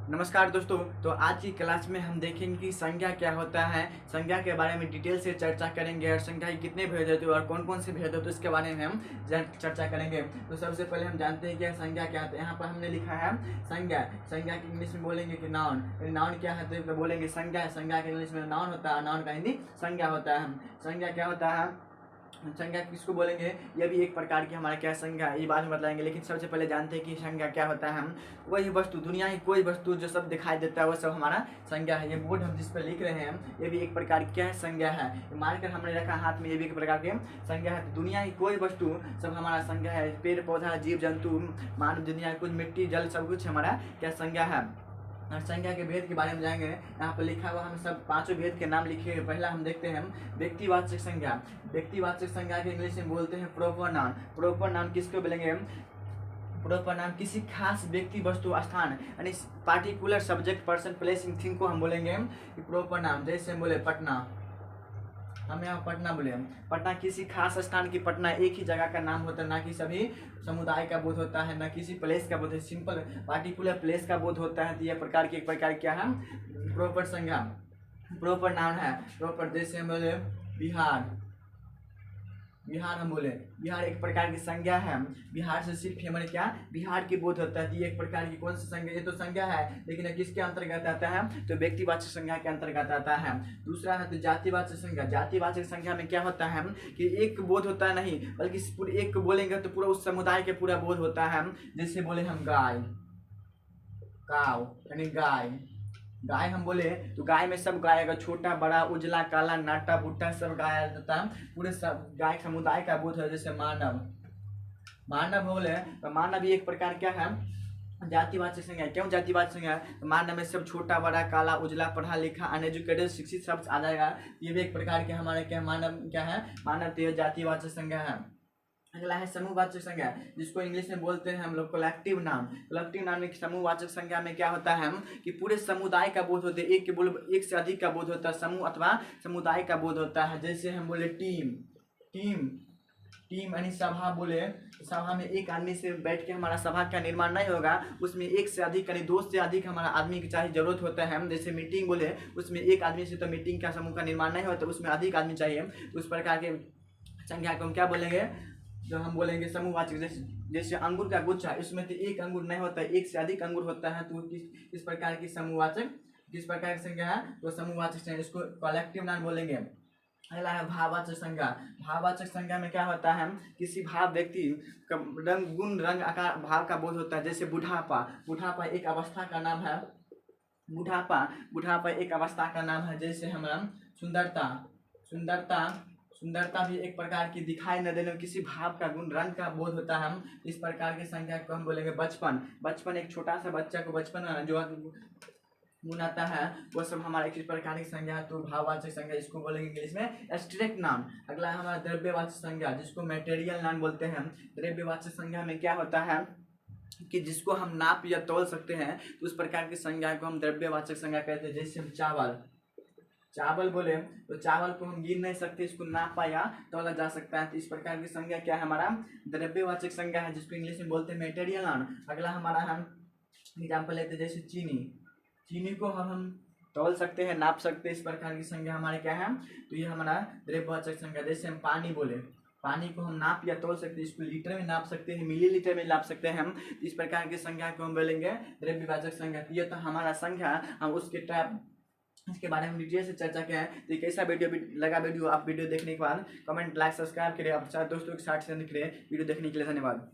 नमस्कार दोस्तों। तो आज की क्लास में हम देखेंगे कि संज्ञा क्या होता है। संज्ञा के बारे में डिटेल से चर्चा करेंगे और संज्ञा के कितने भेद होते हैं और कौन कौन से भेद होते हैं इसके बारे में हम चर्चा करेंगे। तो सबसे पहले हम जानते हैं कि संज्ञा क्या होता है। यहाँ पर हमने लिखा है संज्ञा। संज्ञा की इंग्लिश में बोलेंगे कि नाउन। नाउन क्या है तो बोलेंगे संज्ञा। संज्ञा के इंग्लिश में नाउन होता है, नाउन का हिंदी संज्ञा होता है। संज्ञा क्या होता है, संज्ञा किसको बोलेंगे, यह भी एक प्रकार की हमारा क्या संज्ञा, ये बाद में बताएंगे। लेकिन सबसे पहले जानते हैं कि संज्ञा क्या होता है। हम वही वस्तु, दुनिया की कोई वस्तु जो सब दिखाई देता है वो सब हमारा संज्ञा है। ये बोर्ड हम जिस पर लिख रहे हैं ये भी एक प्रकार की क्या है, संज्ञा है। मारकर हमने रखा हाथ में, ये भी एक प्रकार की संज्ञा है। दुनिया की कोई वस्तु सब हमारा संज्ञा है। पेड़ पौधा, जीव जंतु, मानव दुनिया, कुछ मिट्टी जल सब कुछ हमारा क्या संज्ञा है। और संज्ञा के भेद के बारे में जाएंगे। यहाँ पर लिखा हुआ हम सब पांचों भेद के नाम लिखे हैं। पहला हम देखते हैं व्यक्तिवाचक संज्ञा। व्यक्तिवाचक संज्ञा के इंग्लिश में बोलते हैं प्रोपर नाउन। प्रोपर नाउन किसको बोलेंगे, प्रोपर नाउन किसी खास व्यक्ति वस्तु स्थान यानी particular subject person place in thing को हम बोलेंगे प्रोपर नाउन। जैसे हम बोले पटना, हम यहाँ पटना बोले। पटना किसी खास स्थान की, पटना एक ही जगह का नाम होता है, ना कि सभी समुदाय का बोध होता है, ना किसी प्लेस का बोध है, सिंपल पार्टिकुलर प्लेस का बोध होता है। तो यह प्रकार की एक प्रकार क्या है, प्रॉपर संज्ञा, प्रॉपर नाउन है। प्रॉपर जैसे हम बोले बिहार, बिहार हम बोले, बिहार एक प्रकार की संज्ञा है। बिहार से सिर्फ हमारे क्या बिहार की बोध होता है। ये एक प्रकार की कौन सी संज्ञा, ये तो संज्ञा है लेकिन ये किसके अंतर्गत आता है, तो व्यक्तिवाचक संज्ञा के अंतर्गत आता है। दूसरा है तो जातिवाचक संज्ञा। जातिवाचक संज्ञा में क्या होता है कि एक बोध होता है नहीं, बल्कि पूरे एक को बोलेंगे तो पूरा उस समुदाय के पूरा बोध होता है। जैसे बोले हम गाय, काव यानी गाय। गाय हम बोले तो गाय में सब गाय, अगर छोटा बड़ा उजला काला नाटा भुट्टा सब गाय आ जाता है। पूरे सब गाय समुदाय का बोध है। जैसे मानव, मानव बोले तो मानव भी एक प्रकार क्या है, जातिवाचक संज्ञा। क्यों जातिवाचक संज्ञा, तो मानव में सब छोटा बड़ा काला उजला पढ़ा लिखा अनएजुकेटेड शिक्षित सब आ जाएगा। ये भी एक प्रकार के हमारे क्या मानव क्या है, मानव तो जातिवाचक संज्ञा है। अगला है समूहवाचक संज्ञा, जिसको इंग्लिश में बोलते हैं हम लोग कलेक्टिव नाउन। कलेक्टिव नाउन में समूहवाचक संज्ञा में क्या होता है कि पूरे समुदाय का बोध होता है, एक के बोल एक से अधिक का बोध होता है, समूह अथवा समुदाय का बोध होता है। जैसे हम बोले टीम, टीम टीम यानी सभा बोले, सभा में एक आदमी से बैठ के हमारा सभा का निर्माण नहीं होगा, उसमें एक से अधिक यानी दो से अधिक हमारा आदमी की चाहिए जरूरत होता है। जैसे मीटिंग बोले, उसमें एक आदमी से तो मीटिंग का समूह का निर्माण नहीं होता, उसमें अधिक आदमी चाहिए। उस प्रकार के संज्ञा को हम क्या बोलेंगे, जो हम बोलेंगे समूहवाचक। जैसे अंगूर का गुच्छा, इसमें तो एक अंगूर नहीं होता है, एक से अधिक अंगूर होता है। तो किस प्रकार की समूहवाचक, किस प्रकार की संज्ञा है तो समूहवाचक संज्ञा, इसको कलेक्टिव नाउन बोलेंगे। अगला है भाववाचक संज्ञा। भाववाचक संज्ञा में क्या होता है, किसी भाव व्यक्ति का रंग गुण रंग आकार भाव का बोध होता है। जैसे बुढ़ापा, बुढ़ापा एक अवस्था का नाम है। बुढ़ापा, बुढ़ापा एक अवस्था का नाम है। जैसे हमारा सुंदरता, सुंदरता, सुंदरता भी एक प्रकार की दिखाई न देने किसी भाव का गुण रंग का बोध होता है। हम इस प्रकार की संज्ञा को हम बोलेंगे बचपन। बचपन एक छोटा सा बच्चा को बचपन जो गुण आता है वो सब हमारा किस प्रकार की संज्ञा है, तो भाववाचक संज्ञा, इसको बोलेंगे इंग्लिश में एब्स्ट्रैक्ट नाउन। अगला है हमारा द्रव्यवाचक संज्ञा, जिसको मटेरियल नाउन बोलते हैं। द्रव्यवाचक संज्ञा में क्या होता है कि जिसको हम नाप या तौल सकते हैं, तो उस प्रकार की संज्ञा को हम द्रव्यवाचक संज्ञा कहते हैं। जैसे हम चावल, चावल बोले तो चावल को हम गिन नहीं सकते, इसको नापा या तौला जा सकता है। तो इस प्रकार की संज्ञा क्या है, हमारा द्रव्यवाचक संज्ञा है, जिसको इंग्लिश में बोलते हैं मटेरियल नाउन। अगला हमारा हम एग्जाम्पल लेते हैं, जैसे चीनी, चीनी को हम तौल सकते हैं, नाप सकते हैं। इस प्रकार की संज्ञा हमारे क्या है, तो ये हमारा द्रव्यवाचक संज्ञा। जैसे हम पानी बोले, पानी को हम नाप या तोल सकते हैं, इसको लीटर में नाप सकते हैं, मिलीलीटर में नाप सकते हैं हम। इस प्रकार की संज्ञा को हम बोलेंगे द्रव्यवाचक संज्ञा। ये तो हमारा संज्ञा, हम उसके टाइप इसके बारे में डिटेल से चर्चा किया है। तो कैसा वीडियो लगा, वीडियो आप वीडियो देखने के बाद कमेंट लाइक सब्सक्राइब करें। आप दोस्तों के साथ शेयर करें। वीडियो देखने के लिए धन्यवाद।